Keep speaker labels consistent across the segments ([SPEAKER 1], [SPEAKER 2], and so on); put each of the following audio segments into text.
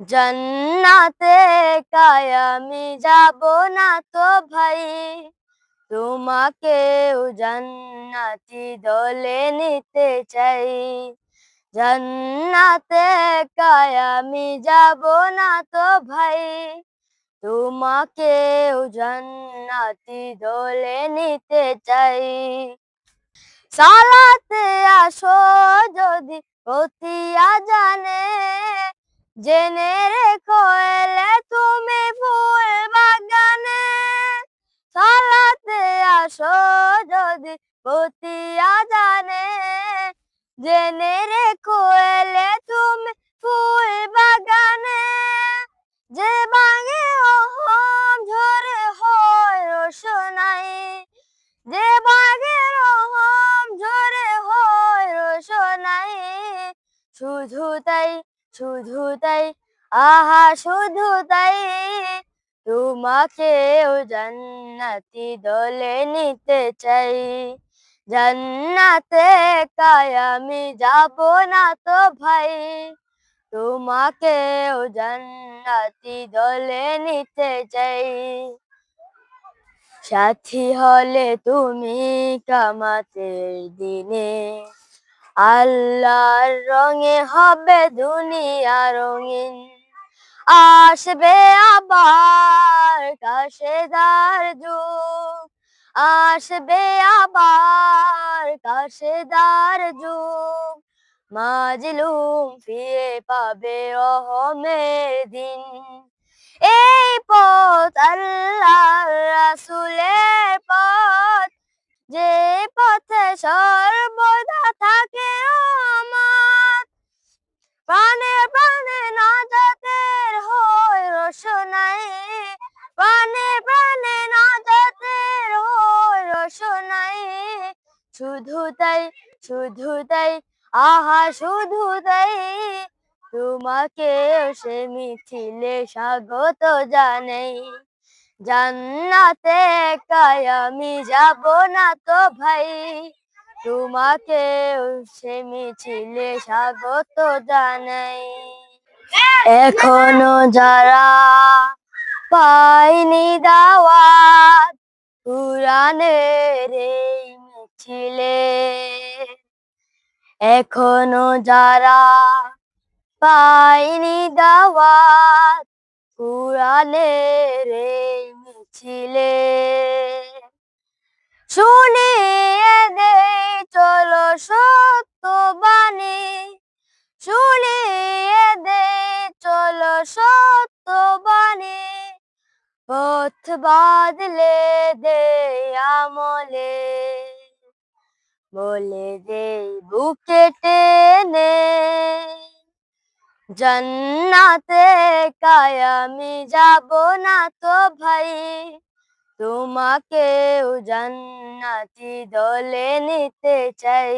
[SPEAKER 1] জান্নাতে একাই আমি যাব না তো ভাই, তোমাকেও জান্নাতি দলে নিতে চাই। জান্নাতে একাই আমি যাব না তো ভাই, তোমাকেও জান্নাতি দলে নিতে চাই। সালাতে আসো যদি প্রতি আজানে, জেনে রেখো এলে তুমি ফুল বাগানে। সালাতে আসো যদি প্রতি আজানে, জেনে রেখো এলে তুমি ফুল বাগানে। যে বাগে ওহম ঝরে হয় রোশনাই, যে বাগে ওহম ঝরে হয় রোশনাই। শুধু তাই, শুধু তাই, আহা শুধু তাই, তোমাকেও জান্নাতি দলে নিতে চাই। জান্নাতে একাই আমি যাব না তো ভাই, তোমাকেও জান্নাতি দলে নিতে চাই। সাথী হলে তুমি কিয়ামতের দিনে, আল্লাহর রঙে হবে দুনিয়া রঙিন। আসবে আবার কাশেদার যুগ, আসবে আবার কাশেদার যুগ। মাজলুম ফিরে পাবে রহমের দিন। এই পথ আল্লাহর রাসূলের পথ, যে পথে সর্বদা থাকে রহমত। প্রাণে প্রাণে নাজাতের হয় রোশনাই, প্রাণে প্রাণে নাজাতের হয় রোশনাই। শুধু তাই, শুধু তাই, আহা শুধু তাই, তোমাকেও সে মিছিলে স্বাগত জানাই। জান্নাতে একাই আমি যাব না তো ভাই, তোমাকেও সে মিছিলে স্বাগত জানাই। এখনো যারা পায়নি দাওয়াত কুরআনের এই মিছিলে, এখনো যারা পায়নি দাওয়াত কুরআনের এই মিছিলে, শুনিয়ে দেই চলো সত্য বাণী, শুনিয়ে দেই চলো সত্য বাণী। পথ বদলে দেই আমলে, বলে দেই বুকে টেনে। জান্নাতে একাই আমি যাব না তো ভাই, তোমাকেও জান্নাতি দলে নিতে চাই।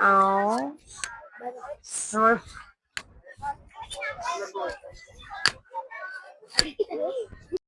[SPEAKER 1] আও